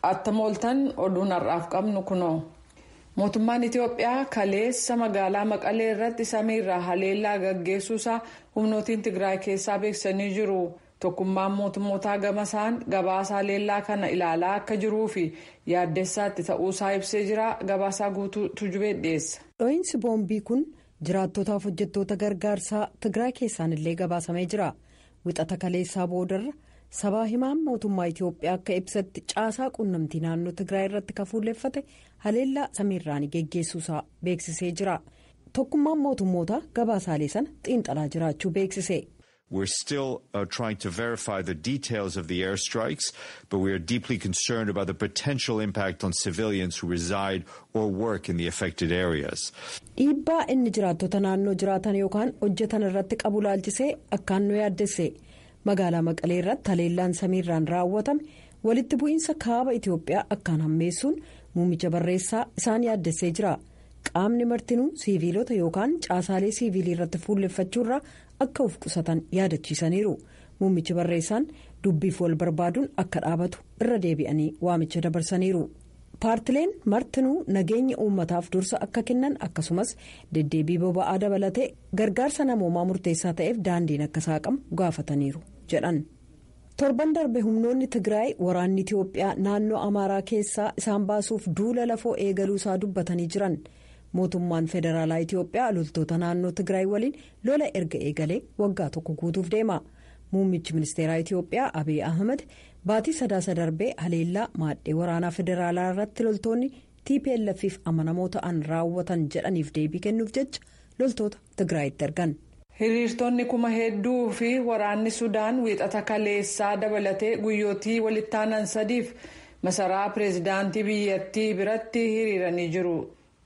Attamoltan oduun har'aaf qabnu kuno. Mootummaan Itiyoophiyaa kaleessa magaalaa Maqalee irratti samiirraa haleellaa gaggeessuusaa humnootiin Tigraay keessaa beeksisanii jiru. Tokkummaan mootummootaa gamasaan gabaasa haleellaa kana ilaalaa akka jiruu fi yaaddessaatti ta'uusaa ibsee jira. Gabaasaa guutuu Tujubee dhiyeessa. Dho'iinsi boombii kun jiraattotaaf hojjettoota gargaarsaa Tigraay keessaan illee gabaasamee jira. Wixata kaleessaa boodarra sabaa himaan mootummaa Itiyoophiyaa akka ibsatti caasaa quunnamtii naannoo Tigraay irratti kafuulleeffate haleellaa samiirraan geggeessuusaa beeksisee jira. Tokkummaan mootummootaa gabaasaalee sana xiinxalaa jiraachuu beeksise. We're still trying to verify the details of the airstrikes, but we are deeply concerned about the potential impact on civilians who reside or work in the affected areas. Dhiibbaa inni jiraattota naannoo jiraatan yookaan hojjetan irratti qabu laalchisee akkaan nu yaaddesse. Magaalaa Maqalee irratti haleellaan samiirraan raawwatame walitti bu'iinsa kaaba Itiyoophiyaa akkaan hammeessuun muummicha barreessaa isaan yaaddessee jira. Qaamni martinuu siiviilota yookaan caasaalee siiviilii irratti fuulleffachuurraa akka of qusatan yaadachiisaniiru. Muummichi barreessaan dubbiif wal barbaaduun akka dhaabatu irra deebi'anii waamicha dabarsaniiru. Paartileen martinuu nageenya uummataaf dursa akka kennan akkasumas deddeebii boba'aa dabalatee gargaarsa namoomaa murteessaa ta'eef daandiin akka saaqamu gaafataniiru jedhan. Torban darbe humnoonni Tigraay waraanni Itiyoophiyaa naannoo Amaaraa keessaa isaan baasuuf duula lafoo eegaluusaa dubbatanii jiran. Mootummaan federaalaa Itiyoophiyaa loltoota naannoo Tigraay waliin lola erga eegalee waggaa tokko guutuuf deema. Muummichi ministeeraa Itiyoophiyaa Abiy Ahmed baatii sadaasa darbee haleellaa maadhee waraanaa federaalaa irratti loltoonni TPLF'if amanamoo ta'an raawwatan jedhaniif deebii kennuuf jecha loltoota Tigraayitti ergan. Hiriirtonni kuma hedduu fi waraanni Sudaan wiixata kaleessaa dabalatee guyyootii walitti aanan sadiif masaraa pireezidaantii biyyattii biratti hiriiranii jiru.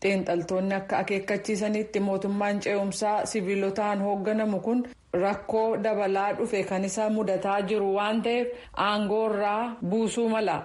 Xiinxaltoonni akka akeekkachiisanitti mootummaan ce'umsaa siviilotaan hoogganamu kun rakkoo dabalaa dhufe kan isa mudataa jiru waan ta'eef aangoorraa buusuu mala.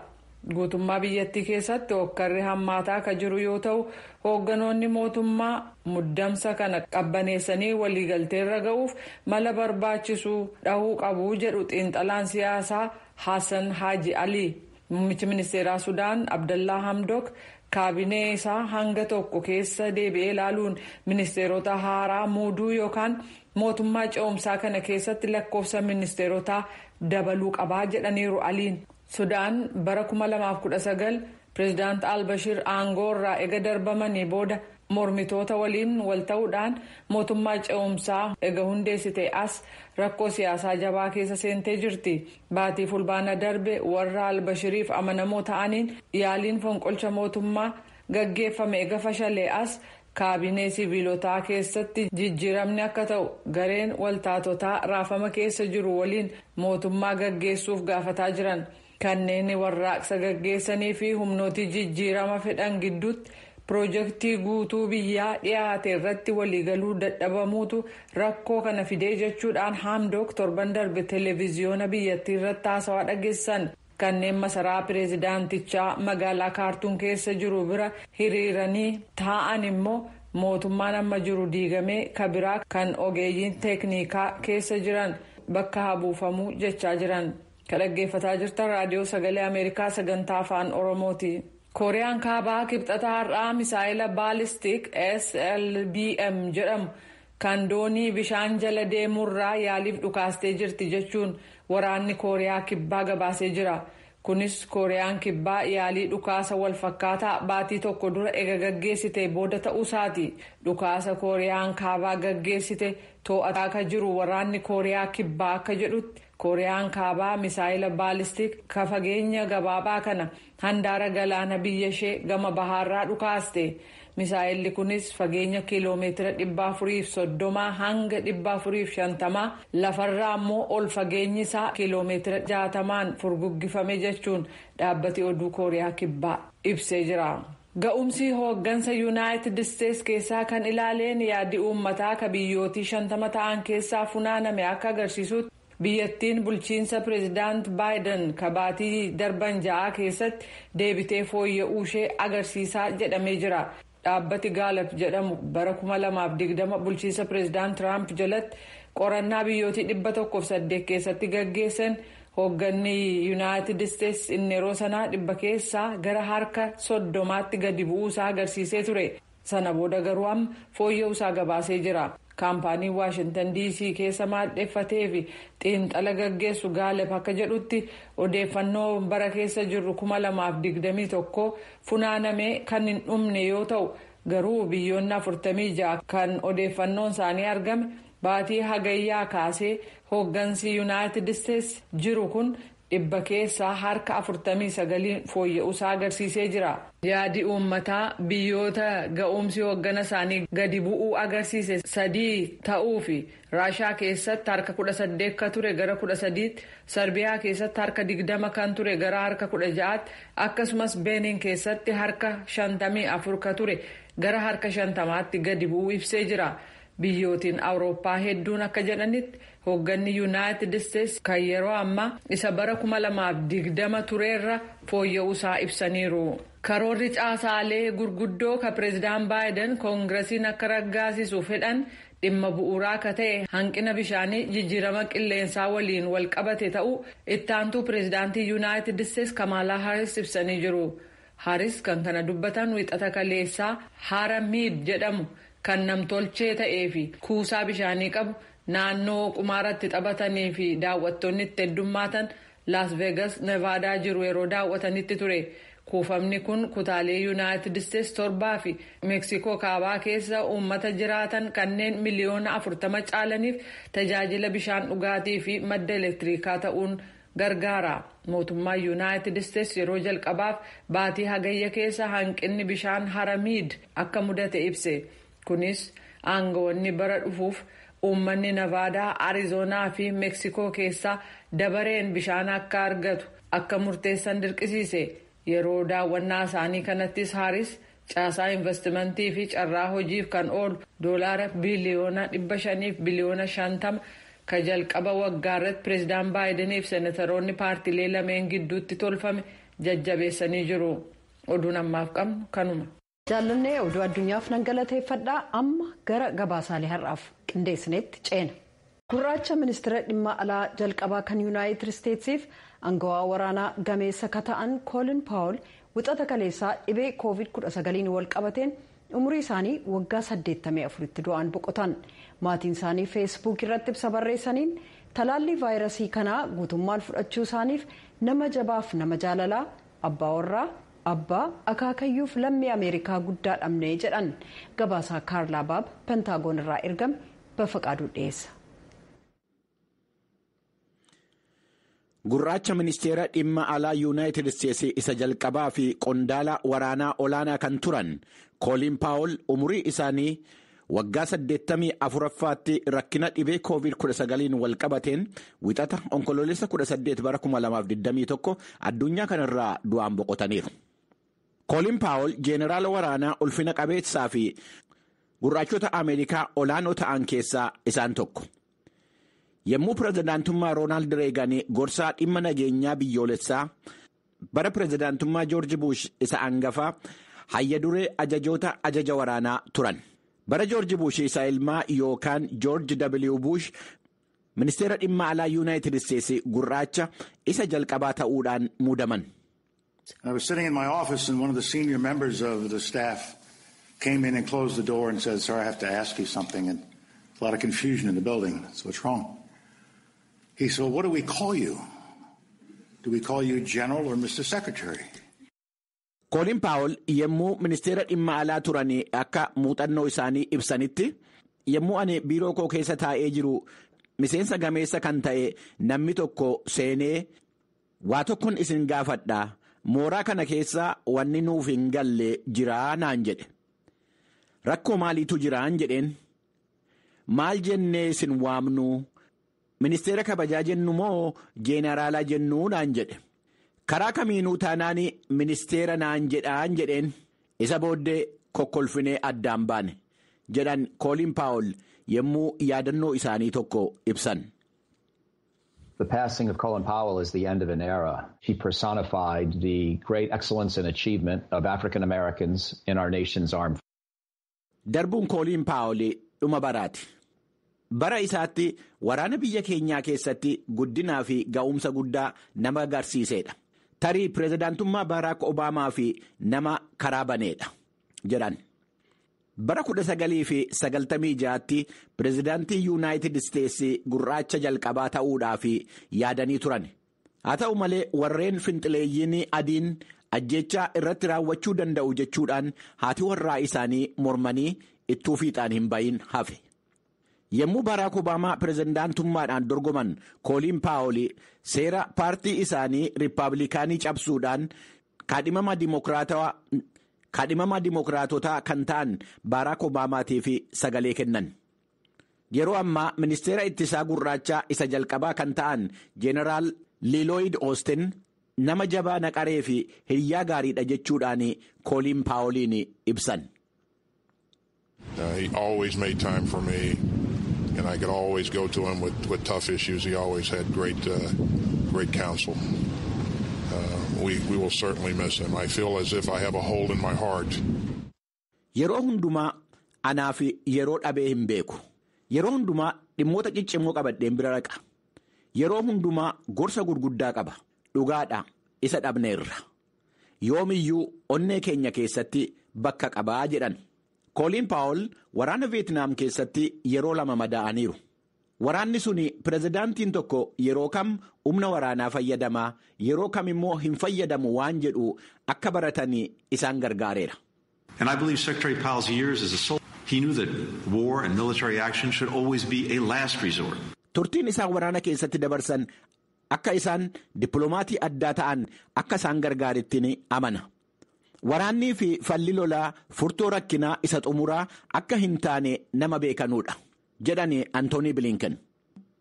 Guutummaa biyyattii keessatti hokkarri hammaataa akka jiru yoo ta'u hoogganoonni mootummaa muddamsa kana qabbaneessanii waliigalteerra ga'uuf mala barbaachisu dhahuu qabu jedhu xiinxalaan siyaasaa Hassan Haji Ali. Muummichi ministeeraa Sudaan Abdallaa Hamdok kaabinee isaa hanga tokko keessa deebi'ee ilaaluun ministeerota haaraa muuduu yookaan mootummaa ce'umsaa kana keessatti lakkoofsa ministeerotaa dabaluu qabaa jedhaniiru Aliin. Sudaan bara 2019 pireezidaant Albashir aangoorraa ega darbamanii booda mormitoota waliin wal ta'uudhaan mootummaa ce'umsaa ega hundeessite as rakkoo siyaasaa jabaa keessa seentee jirti. Baatii fulbaana darbe warra Albashiriif amanamoo ta'aniin yaaliin fonqolcha mootummaa gaggeeffame ega fashalee as kaabinee siviilotaa keessatti jijjiiramni akka ta'u gareen waltaatotaa raafama keessa jiru waliin mootummaa gaggeessuuf gaafataa jiran. Kanneen warraaqsa gaggeessanii fi humnooti jijjiirama fedhan gidduutti piroojeektii guutuu biyyaa dhiyaate irratti waliigaluu dadhabamuutu rakkoo kana fidee jechuudhaan Hamdok torban darbe televiziyoona biyyattii irratti haasawaa dhageessan. Kanneen masaraa pireezidaantichaa magaalaa Kaartuum keessa jiru bira hiriiranii taa'an immoo mootummaan amma jiru diigamee kabiraa kan ogeeyyiin teeknikaa keessa jiran bakka habuufamuu jechaa jiran. Kan dhaggeeffataa jirtan raadiyoo sagalee Ameerikaa sagantaa afaan Oromooti. Kooriyaan kaabaa kipxataa har'aa misaayila baalistik SLBM jedhamu kan doonii bishaan jala deemurraa yaaliif dhukaastee jirti jechuun waraanni Kooriyaa kibbaa gabaasee jira. Kunis Kooriyaan kibbaa yaalii dhukaasa walfakkaataa baatii tokko dura ega gaggeessite booda ta'uusaati. Dhukaasa Kooriyaan kaabaa gaggeessite to'ataa akka jiru waraanni Kooriyaa kibbaa akka jedhutti Kooriyaan kaabaa misaayila baalistik ka fageenya gabaabaa kana handaara galaana biyya ishee gama bahaarraa dhukaaste. Misaayilli kunis fageenya kiiloomeetira 430 hanga 450 lafarraa immoo ol fageenyi isaa kiiloomeetira 60 furguggifame jechuun dhaabbati oduu Kooriyaa kibbaa ibsee jira. Ga'umsi hooggansa Yuunaayitid Isteets keessaa kan ilaaleen yaaddi uummataa ka biyyootii 50 ta'an keessaa funaaname akka agarsiisutti biyyattiin bulchiinsa pireezidaant Baayiden ka baatii darban 6 keessatti deebitee fooyya'uu ishee agarsiisaa jedhamee jira. Dhaabbati Gaalap jedhamu bara 2020 bulchiinsa pireezidaant Tiraamp jalatti qorannaa biyyootii 108 keessatti gaggeessan Hoogganni Yuunaayitid Isteets inni yeroo sanaa dhibba keessaa gara harka 30tti gadi bu'uusaa agarsiisee ture. Sana booda garuu amma fooyya'uusaa gabaasee jira. Kaampaaniin Waashintan DC keessa maaddeeffatee fi xiinxala gaggeessu Gaalep akka jedhutti odeeffannoo bara keessa jirru 2021 funaanamee kan hin dhumne yoo ta'u garuu biyyoonni 46 kan odeeffannoon isaanii argame baatii hagayyaa kaasee hooggansi Yuunaayitid Isteets jiru kun dhibba keessaa harka 49 fooyya'uusaa agarsiisee jira. Yaadi uummataa biyyoota ga'umsi hooggana isaanii gadi bu'uu agarsiise 3 ta'uu fi Raashaa keessatti harka 18 kan ture gara 13tti, Sarbiyaa keessatti harka 20 kan ture gara harka 16tti, akkasumas Beeniin keessatti harka 54 kan ture gara harka 50tti gadi bu'uu ibsee jira. Biyyootiin Awurooppaa hedduun akka jedhanitti hoogganni Yuunaayitid Isteets kan yeroo ammaa isa bara 2020 tureerra fooyya'uusaa ibsaniiru. Karoorri caasaalee gurguddoo kan pireezidaan Baayiden koongiresiin akka raggaasisu fedhan dhimma bu'uuraa akka ta'e hanqina bishaanii jijjiirama qilleensaa waliin wal qabate ta'uu ittaantuu pireezidaantii Yuunaayitid Isteets Kamaalaa Haaris ibsanii jiru. Haaris kan kana dubbatan wixata kaleessaa Hara Miid jedhamu kan namtolchee ta'ee fi kuusaa bishaanii qabu naannoo qumaaratti taphatanii fi daawwattoonni itti heddummaatan Las Vegas Nevaadaa jiru yeroo daawwatanitti ture. Kuufamni kun kutaalee Yuunaayitid Isteets 7 fi Meeksikoo kaabaa keessa uummata jiraatan kanneen miliyoona 40 caalaniif tajaajila bishaan dhugaatii fi madda elektirikaa ta'uun gargaara. Mootummaan Yuunaayitid Isteets yeroo jalqabaaf baatii hagayya keessa hanqinni bishaan Hara Miid akka mudate ibse. Kunis aangawoonni bara dhufuuf uummanni Nevaadaa, Arizoonaa fi Meeksikoo keessaa dabareen bishaan akka argatu akka murteessan dirqisiise. Yeroo daawwannaa isaanii kanattis Haaris caasaa investimentii fi carraa hojiif kan oolu doolaara biliyoona 500 fi biliyoona 50 ka jalqaba waggaarratti pireezidaan Baayideniif seenataroonni paartilee lameen gidduutti tolfame jajjabeessanii jiru. Oduun ammaaf qabnu kanuma. Jaallannee oduu addunyaaf nan galateeffadhaa amma gara gabaasaalee har'aaf qindeessinetti ceena. Gurraacha ministeera dhimma alaa jalqabaa kan Yuunaayitid Isteetsiif aangawaa waraanaa gameessa ka ta'an Koolin Paawul wixata kaleessaa dhibee COVID-19 wal qabateen umurii isaanii waggaa 84tti du'aan boqotan. Maatiin isaanii feesbuuk irratti ibsa barreessaniin talaallii vaayirasii kanaa guutummaan fudhachuu isaaniif nama jabaaf nama jaalalaa abbaa warraa abbaa akaakayyuuf lammii Ameerikaa guddaa dhabnee jedhan. Gabaasaa Kaarlaa Baab Pentaagoon irraa ergame Bafaqaaduu dhiyeessa. Gurraacha ministeera dhimma alaa Yuunaayitid Isteetsi isa jalqabaa fi qondaala waraanaa olaanaa kan turan Koolin Paawul umurii isaanii waggaa 84ffaatti rakkina dhibee COVID-19 wal qabateen wixata onkoloolessa 18 bara 2021 addunyaa kanarraa du'aan boqotaniiru. Koolin Paawul jeeneraala waraanaa ulfina qabeessaa fi gurraachota Ameerikaa olaanoo ta'an keessaa isaan tokko. Yommuu pirezidaantummaa Roonaald Reegan gorsaa dhimma nageenyaa biyyoolessaa bara pirezidaantummaa Joorji Buush isa hangafaa hayya duree ajajoota ajaja waraanaa turan. Bara Joorji Buush isa ilmaa yookaan Joorji W. Buush ministeera dhimma alaa Yuunaayitid Isteetsi gurraacha isa jalqabaa ta'uudhaan muudaman. I was sitting in my office and one of the senior members of the staff came in and closed the door and said, "Sir, I have to ask you something." And a lot of confusion in the building. So what's wrong? He said, "Well, what do we call you? Do we call you General or Mr. Secretary?" Koolin Paawul yommuu ministeera dhimma alaa turanii akka muuxannoo isaanii ibsanitti yommuu ani biiroo koo keessa taa'ee jiru miseensa gameessa kan ta'e namni tokko seenee waa tokkon isin gaafadhaa mooraa kana keessa wanni nuuf hin galle jiraa naan jedhe. Rakkoo maaliitu jiraan jedheen. Maal jennee isin waamnu? Ministeera kabajaa jennu moo jeenaraalaa jennuu naan jedhe. Karaa kamiinuu taanaan ministeera naan jedhaan jedheen. Isa booddee kokkolfinee addaan baane jedhan Koolin Paawul yommuu yaadannoo isaanii tokko ibsan. The passing of Colin Powell is the end of an era. He personified the great excellence and achievement of African Americans in our nation's armed forces. Darbuun Koolin Paawul dhuma baraati. bara isaatti waraana biyya keenyaa keessatti guddinaa fi ga'umsa guddaa nama agarsiisedha. Tarii pireezidaantummaa Baaraak Obaamaa fi nama karaa baneedha jedhan. Bara 1996tti pireezidaantii Yuunaayitid Isteetsi gurraacha jalqabaa ta'uudhaaf yaadanii turan. Haa ta'u malee warreen finxileeyyiin adiin ajjechaa irratti raawwachuu danda'u jechuudhaan haati warraa isaanii mormanii ittuu fiixaan hin bahin hafe. Yommuu Baaraak Obaamaa pireezidaantummaadhaan dorgoman Kooliin Paawol seera paartii isaanii Riippaabilikaanii cabsuudhaan kaadhimamaa Dimookiraatotaa kan ta'an Baaraak Obaamaatiif sagalee kennan. Yeroo ammaa ministeera ittisaa gurraachaa isa jalqabaa kan ta'an Jeenaraal Liilooyid Oosten nama jabaa naqaree fi hiriyaa gaariidha jechuudhaan Kooliin Paawoliin ibsan. He always made time for me, and I could always go to him with tough issues. He always had great counsel. We will certainly miss him. I feel as if I have a hole in my heart. Yeroo hundumaa anaaf yeroo dhabee hin beeku. Yeroo hundumaa dhimmoota ciccimoo qabadheen bira dhaqa. Yeroo hundumaa gorsa gurguddaa qaba. Dhugaadha isa dhabneerra. Yoomiyyuu onnee keenya keessatti bakka qabaa jedhan. Kooliin Paawol waraana Veetnaam keessatti yeroo 2 madaa'aniiru. Waraanni suni pireezidaantiin tokko yeroo kam humna waraanaa fayyadamaa yeroo kam immoo hin fayyadamu waan jedhu akka baratanii isaan gargaareera. And I believe Secretary Powell's years as a soldier, he knew that war and military action should always be a last resort. Turtiin isaan waraana keessatti dabarsan akka isaan dippiloomatii addaa ta'an akka isaan gargaarettiin amana. Waraannii fi falli lolaa furtuu rakkinaa isa xumuraa akka hin taane nama beekanuudha jedhani Antoonii Bilinken.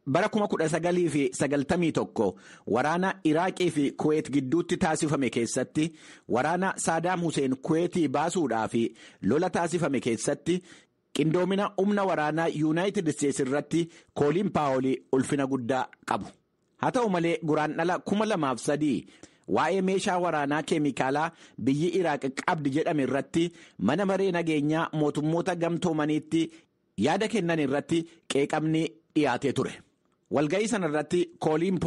Bara 1991 waraana Iraaqii fi Kuweet gidduutti taasifame keessatti waraana Saadaam Huseen Kuweetii baasuudhaaf lola taasifame keessatti qindoomina humna waraanaa Yuunaayitid Isteetsi irratti Kooliin Paawol ulfina guddaa qabu. Haa ta'u malee guraandhala 2003 waa'ee meeshaa waraanaa keemikaalaa biyyi Iraaq qabdi jedhame irratti mana maree nageenyaa mootummoota gamtoomaniitti yaada kennan irratti qeeqamni dhiyaatee ture. Walga'ii sanarratti Kooliin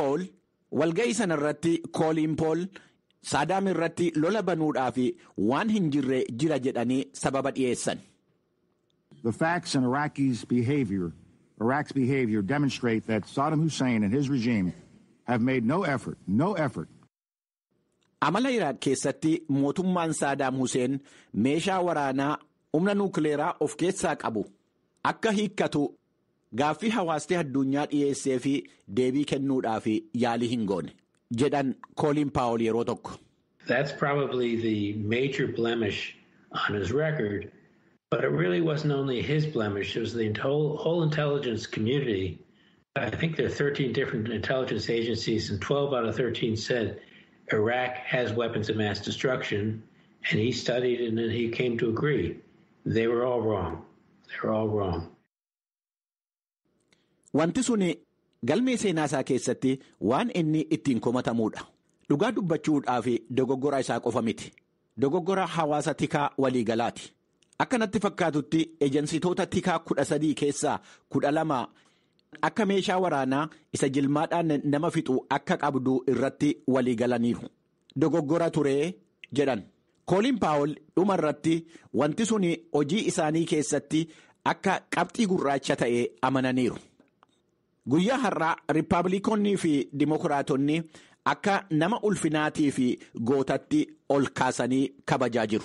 Paawol Saadaam irratti lola banuudhaaf waan hin jirre jira jedhanii sababa dhiyeessan. The facts in Iraq's behavior demonstrate that Saddam Hussein and his regime have made no effort. Amala Iraaq keessatti mootummaan Saadaam Huseen meeshaa waraanaa humna nuukileeraa of keessaa qabu akka hiikkatu gaaffii hawaasni addunyaa dhiyeessee fi deebii kennuudhaaf yaalii hin goone jedhan Kooliin Paawol yeroo tokko. That's probably the major blemish on his record, but it really wasn't only his blemish, it was the whole intelligence community. I think there are 13 different intelligence agencies and 12 out of 13 said Iraq has weapons of mass destruction, and he studied and then he came to agree. They were all wrong. Wanti suni galmee seenaa isaa keessatti waan inni ittiin komatamuudha. Dhugaa dubbachuudhaaf dogoggora isaa qofa miti. Dogoggora hawaasa tikaa waliigalaati. Akka natti fakkaatutti ejansitoota tikaa 13 keessaa 12 akka meeshaa waraanaa isa jilmaadhaan nama fixu akka qabdu irratti waliigalaniiru. Dogoggora turee jedhan. Kooliin Paawol dhuma irratti wanti suni hojii isaanii keessatti akka qabxii gurraacha ta'e amananiiru. Guyyaa har'aa Riippaabilikoonnii fi Dimookiraatonni akka nama ulfinaatii fi gootatti ol kaasanii kabajaa jiru.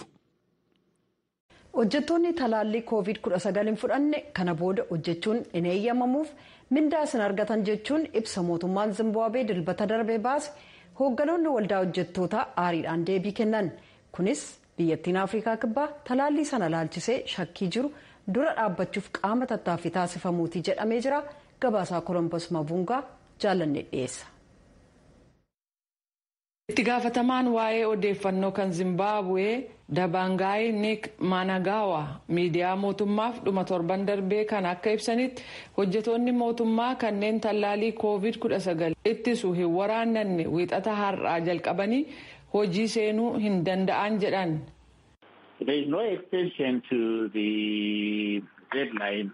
Hojjettoonni talaallii COVID-19 hin fudhanne kana booda hojjechuun hin eeyyamamuuf mindaa isin argatan jechuun ibsa mootummaan Zimbaabuwee dilbata darbee baase hoogganoonni waldaa hojjettootaa aariidhaan deebii kennan. Kunis biyyattiin Afrikaa Kibbaa talaallii sana laalchisee shakkii jiru dura dhaabbachuuf qaama tattaaffii taasifamuutii jedhamee jira. Gabaasaa Kolombos Mavungaa jaalannee dhiyeessa. Itti gaafatamaan waa'ee odeeffannoo kan Zimbaabuwee Dabangaay Nick Managawa miidiyaa mootummaaf dhuma torban darbee kan akka ibsanitti hojjetoonni mootummaa kanneen tallaalii COVID-19 ittisu hin waraannanne wiixata har'aa jalqabanii hojii seenuu hin danda'an jedhan. There is no extension to the deadline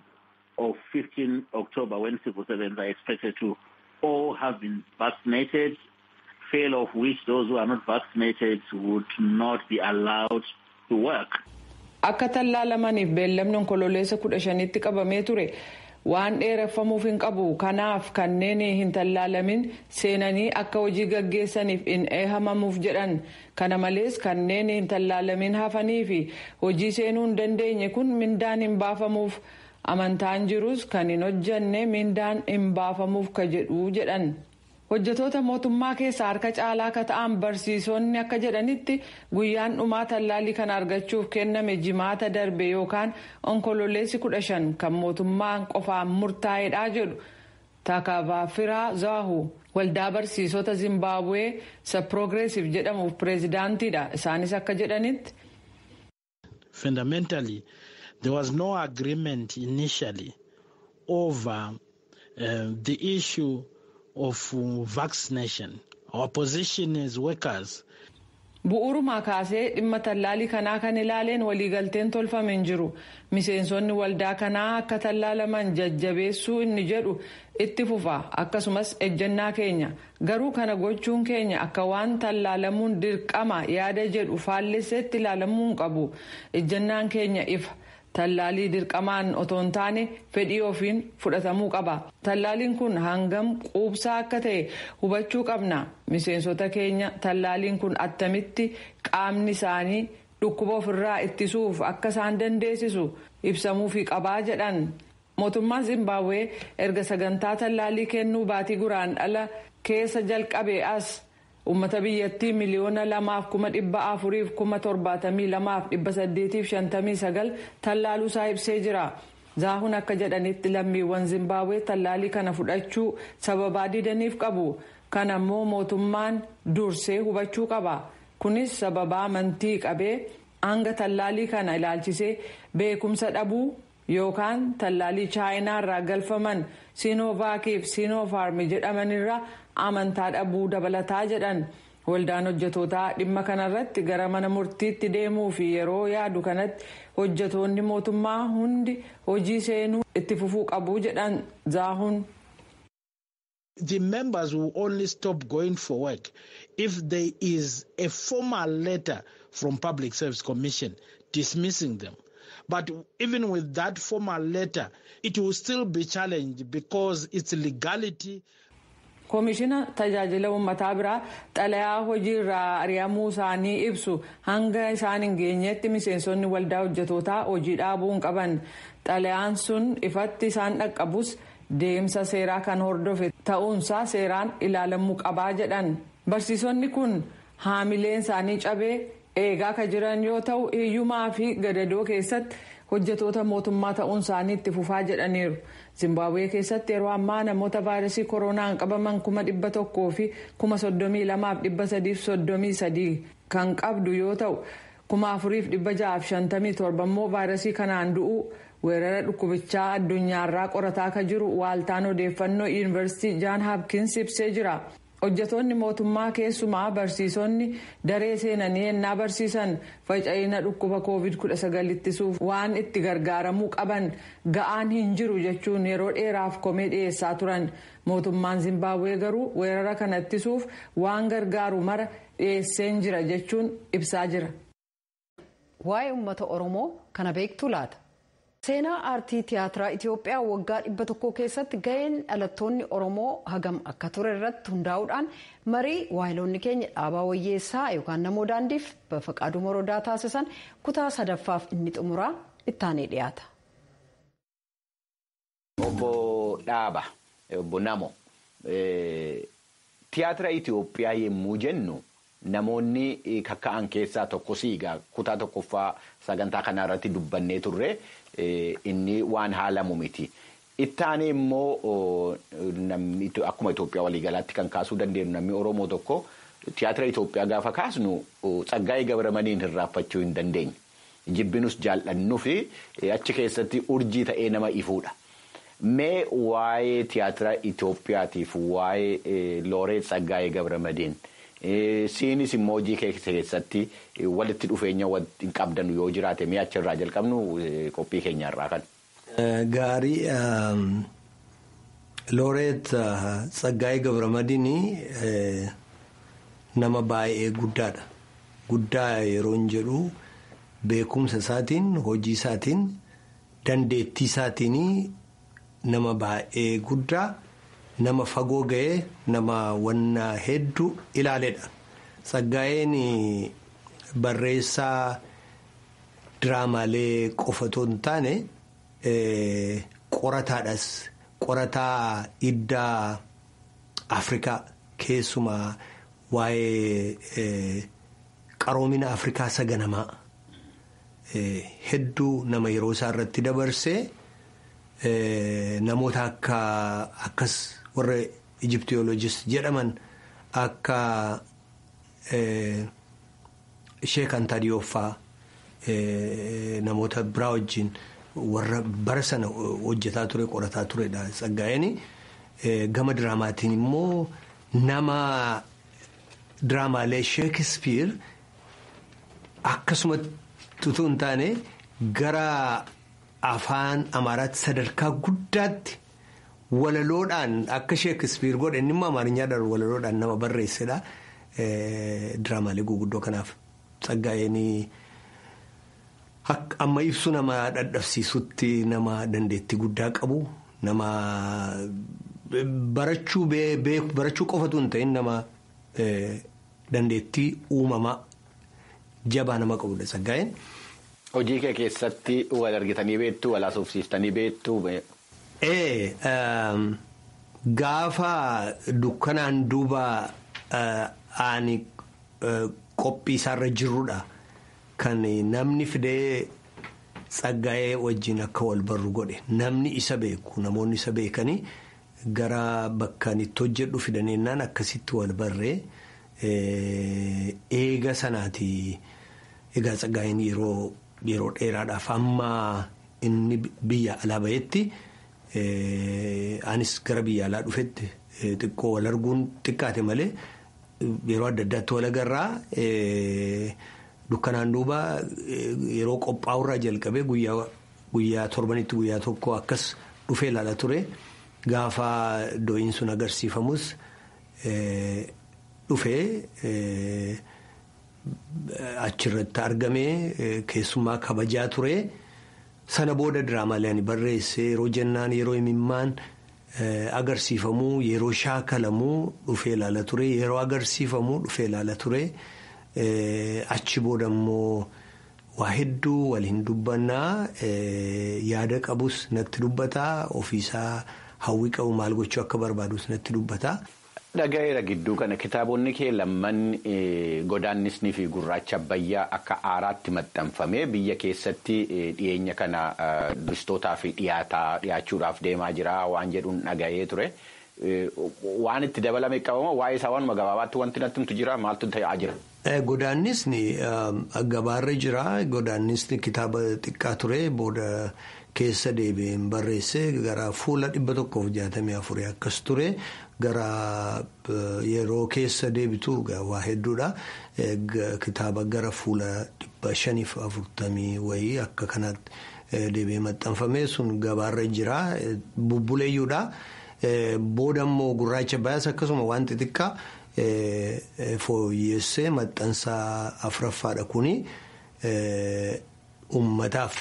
of 15 October, when civil servants are expected to all have been vaccinated, fail of which those who are not vaccinated would not be allowed to work. Akka tallaalamaniif beellamni onkololeessa 15tti qabamee ture waan dheereffamuuf hin qabu. Kanaaf kanneen hin tallaalamin seenanii akka hojii gaggeessaniif hin eehamamuuf jedhan. Kana malees kanneen hin tallaalamin hafanii fi hojii seenuu hin dandeenye kun mindaan hin baafamuuf. Amantaan jirus kan hin hojjanne mindaan hin baafamuuf ka jedhu jedhan. Hojjetoota mootummaa keessaa harka caalaa ka ta'an barsiisonni akka jedhanitti guyyaan dhumaa tallaalii kana argachuuf kenname jimaata darbe yookaan onkololeessi 15 kan mootummaan qofaan murtaa'edha jedhu Takavafiraa Zaahu waldaa barsiisota Zimbabwee isa Progressive jedhamuuf pireezidaantiidha. Isaanis akka jedhanitti. Fundamentally, there was no agreement initially over the issue of vaccination. Our position as workers. Bu'uurumaa kaasee dhimma tallaalii kanaa kan ilaaleen waliigalteen tolfame hin jiru. Miseensonni waldaa kanaa akka tallaalaman jajjabeessuu inni jedhu itti fufa. Akkasumas ejjennaa keenya. Garuu kana gochuun keenya akka waan tallaalamuun dirqama yaada jedhu faallesseetti ilaalamuu hin qabu. Ejjennaan keenya ifa. Tallaalii dirqamaan otoo hin taane fedhii ofiin fudhatamuu qaba. Tallaaliin kun hangam quubsaa akka ta'e hubachuu qabna. Miseensota keenya tallaaliin kun attamitti qaamni isaanii dhukkuba ofirraa ittisuuf akka isaan dandeessisu ibsamuufii qabaa jedhan. Mootummaan Zimbabwee erga sagantaa tallaalii kennuu baatii guraandhala keessa jalqabe as ummata biyyattii miliyoona 2,472,859 tallaaluusaa ibsee jira. Zaahuun akka jedhanitti lammiiwwan Zimbabwee tallaalii kana fudhachuu sababaa didaniif qabu. Kana immoo mootummaan dursee hubachuu qaba. Kunis sababaa amantii qabee hanga tallaalii kana ilaalchisee beekumsa dhabuu yookaan tallaalii chaayinaa irraa galfaman Siinovaakii fi Siinofaarmi jedhamanirraa amantaa dhabuu dabalataa jedhan. Waldaan hojjetootaa dhimma kanarratti gara mana murtiitti deemuu fi yeroo yaadu kanatti hojjetoonni mootummaa hundi hojii seenuu itti fufuu qabu jedhan Zaahuun. The members will only stop going for work if there is a formal letter from Public Service Commission dismissing them. But even with that formal letter, it will still be challenged because its legality. Koomishina tajaajila uummataa biraa xalayaa hojiirraa ari'amuu isaanii ibsu hanga isaan hin geenyetti miseensonni waldaa hojjetootaa hojii dhaabuu hin qaban. Xalayaan sun ifatti isaan dhaqqabus deemsa seeraa kan hordofe ta'uunsaa seeraan ilaalamuu qabaa jedhan. Barsiisonni kun haamileen isaanii cabee eegaa ka jiran yoo ta'u hiyyumaa fi gadadoo keessatti hojjetoota mootummaa ta'uun isaanii itti fufaa jedhaniiru. Zimbabwee keessatti yeroo ammaa namoota vaayirasii koronaan qabaman 100,000 fi 32,333 kan qabdu yoo ta'u 4,657 immoo vaayirasii kanaan du'uu weerara dhukkubichaa addunyaarraa qorataa ka jiru waaltaan odeeffannoo yuunivarsiitii Jaan Hapkins ibsee jira. Hojjetoonni mootummaa keessumaa barsiisonni daree seenanii ennaa barsiisan faca'ina dhukkuba COVID-19 ittisuuf waan itti gargaaramuu qaban ga'aan hin jiru jechuun yeroo dheeraaf komee dhiyeessaa turan. Mootummaan Zimbabwee garuu weerara kana ittisuuf waan gargaaru mara dhiyeesseen jira jechuun ibsaa jira. Waa'ee uummata Oromoo kana beektu laata? Seenaa aartii tiyaatiraa Itoophiyaa waggaa 100 keessatti gaheen dhalattoonni Oromoo hagam akka ture irratti hundaa'uudhaan marii waayiloonni keenya dhaabaa wayyeessaa yookaan namoo daandiif Bafaqaaduu Morodaa taasisan kutaa sadaffaaf inni xumuraa ittaanee dhiyaata. Obbo Dhaaba, obbo Namo, tiyaatira Itoophiyaa yemmuu jennu namoonni kakka'an keessaa tokko siigaa kutaa tokkoffaa sagantaa kana irratti dubbannee turre. Inni waan haalamu miti. Ittaanee immoo akkuma Itoophiyaa waliigalaatti kan kaasuu dandeenyu namni Oromoo tokko tiyaatira Itoophiyaa gaafa kaasnu Tsaggaayee Gabramadiin hirraafachuu hin dandeenye. Jibbinus jaallannuu fi achi keessatti urjii ta'ee nama ifuudha. Mee waa'ee tiyaatira Itoophiyaatiif waa'ee Looreet Tsaggaayee Gabramadiin siinis immoo hojii keessatti walitti dhufeenya hin qabdan yoo jiraate mee achirraa jalqabnu qophii keenyarraa kan. Gaarii Looreet Tsaggaayee Gabramadiin nama baay'ee guddaadha. Guddaa yeroo hin jedhu beekumsa isaatiin, hojii isaatiin, dandeettii isaatiin nama baay'ee guddaa, nama fagoo ga'ee, nama wanna hedduu ilaaledha. Tsaggaayeen barreessaa diraamaalee qofatoo hin taane qorataadhas. Qorataa iddaa Afrikaa keessumaa waa'ee qaroomina Afrikaa saganamaa hedduu nama yeroo isaa irratti dabarsee namoota akkas warra Egyptologist jedhaman akka Sheek Anta Diyooffaa namoota biraa wajjin. Warra bara sana hojjetaa ture qorataa turedha. Tsaggaayeen gama diraamaatiin immoo nama diraamaalee Sheekispeer akkasuma tutuu hin taane gara afaan Amaaraatti sadarkaa guddaatti walaloodhaan akka Sheekispeer godhe inni immoo Amaarinyaadhaan walaloodhaan nama barreessedha. Diraamaalee guguddoo kanaaf Tsaggaayeen. Amma ibsu nama dadhabsiisutti nama dandeettii guddaa qabu nama barachuu qofatu hin ta'in nama dandeettii uumamaa jabaa nama qabudha Tsaggaayeen. Hojii kee keessatti wal argitanii beektu, wal haasofsiiftanii beektu. Gaafa dukkanaan duuba ani qophii isaarra jirrudha. Kan namni fidee Tsaggaayee wajjin akka wal barru godhe namni isa beeku namoonni isa beekanii gara bakkaan itti hojjedhu fidaneennaan akkasitti wal barree eega sanaati. Egaa Tsaggaayeen yeroo dheeraadhaaf amma inni biyya alaa ba'etti anis gara biyya alaa dhufetti xiqqoo wal arguun xiqqaate malee yeroo adda addaatti wal agarraa. Dukkanaan duuba yeroo qophaa'urraa jalqabee guyyaa torbanitti guyyaa tokko akkas dhufee ilaala ture. Gaafa dooyin sun agarsiifamus dhufee achirratti argamee keessummaa kabajaa ture. Sana booda diraamaalee ani barreesse yeroo jennaan yeroo imimmaan agarsiifamuu yeroo shaakalamuu dhufee ilaala ture. Yeroo agarsiifamuu dhufee ilaala ture. Achi booda immoo waa hedduu waliin dubbannaa yaada qabus natti dubbataa ofiisaa hawwii qabu maal gochuu akka barbaadus natti dubbataa. Dhagayeera gidduu kana kitaabonni kee lamman godaannisnii fi gurraacha Abbayyaa akka aaraatti maxxanfamee biyya keessatti dhiyeenya kana duristootaa fi dhiyaachuudhaaf deemaa jira waan jedhuun dhagayee ture. Waan itti dabalame qabama waa'ee isaa waanuma gabaabaatti wanti natti himtu jira maaltu ta'aa jira. Godaannisni gabaarra jira. Godaannisni kitaaba xiqqaa ture booda keessa deebi'een barreesse gara fuula 164 akkas ture. Gara yeroo keessa deebitu waa hedduudha. Kitaaba gara fuula 540 wayii akka kanaatti deebi'ee maxxanfame sun gabaarra jira. Bubbuleeyyuudha. Booda immoo gurraacha Abbayyaas akkasuma waan xixiqqaa fooyyessee maxxansaa 4ffaadha kuni ummataaf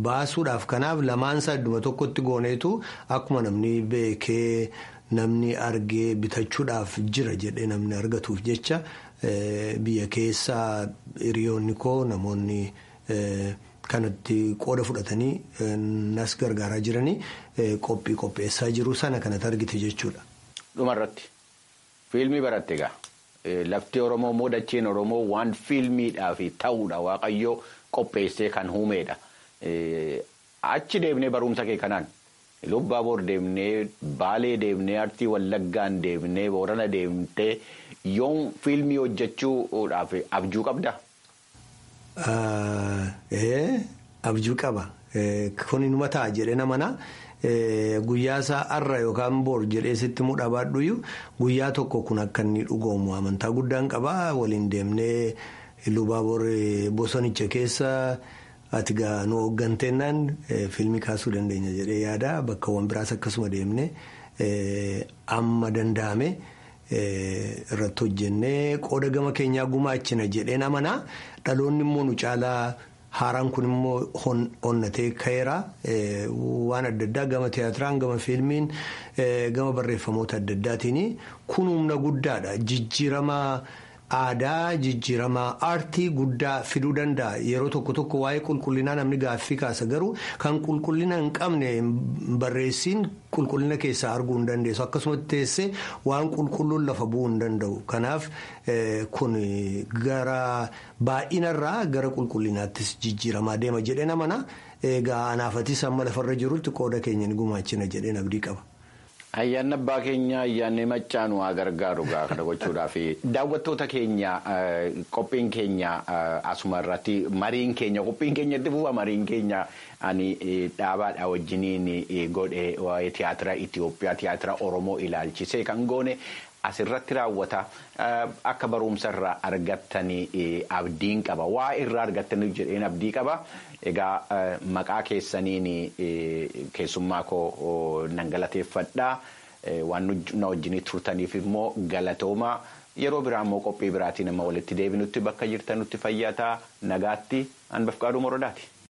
baasuudhaaf kanaaf lamaansaa idduma tokkotti gooneetu akkuma namni beekee namni argee bitachuudhaaf jira jedhee namni argatuuf jecha biyya keessaa hiriyoonni koo namoonni kanatti qooda fudhatanii nas gargaaraa jiranii qopheessaa jiru sana kanatti argite jechuudha. Dhumarratti fiilmii baratte egaa lafti Oromoo moodacheen Oromoo waan fiilmiidhaaf ta'uudha Waaqayyoo qopheessee kan uumeedha. Achi deemnee barumsa kee kanaan Lubbaaboor deemnee Baalee deemnee Artii Wallaggaan deemnee Boorana deemtee yoom fiilmii hojjechuudhaaf abjuu qabda? Abjuu qaba. Kun inuma ta'a jedhee namana guyyaa isaa har'a yookaan boor jedhee sitti mudhaa baadhuyyuu guyyaa tokko kun akka inni dhugoomu amantaa guddaan qaba. Waliin deemnee Lubbaaboor bosonicha keessa ati gaa nu hoogganteennaan fiilmii kaasuu dandeenya jedhee yaada bakkawwan biraas akkasuma deemne amma danda'ame irratti hojjennee qooda gama keenyaa gumaachina jedheen amanaa dhaloonni immoo nu caalaa haaraan kun immoo onnatee ka'eera waan adda addaa gama tiyaatiraan gama fiilmiin gama barreeffamoota adda addaatiin kun humna guddaadha jijjiirama aadaa jijjiirama aartii guddaa fiduu danda'a yeroo tokko waa'ee qulqullinaa namni gaaffii kaasa garuu kan qulqullina hin qabne barreessiin qulqullina keessaa arguu hin dandeessu akkasumatti teessee waan qulqulluun lafa bu'uu hin danda'u kanaaf kun gara baay'inarraa gara qulqullinaattis jijjiiramaa deema jedheen amana egaa anaafatis amma lafarra jirutti qooda keenya ni gumaachina jedheen abdii qaba. Ayyaanni abbaa keenya ayyaanni maccaanu haa gargaaru kana gochuudhaaf daawwattoota keenya qophiin keenya asuma irratti mariin keenya qophiin keenya itti bu'a mariin keenya ani dhaabaadha wajjiniin godhe waa'ee tiyaatira Itoophiyaa tiyaatira Oromoo ilaalchisee kan goone asirratti raawwata akka barumsa irraa argattanii abdiin qaba waa irraa argattanii jedheen abdii qaba. Egaa maqaa keessaniin keessummaa koo nan galateeffadhaa waan na wajjin turtaniif immoo galatooma yeroo biraa immoo qophii biraatiin amma walitti deebinutti bakka jirtanutti fayyataa nagaatti Anbafqaaduu Morodaati.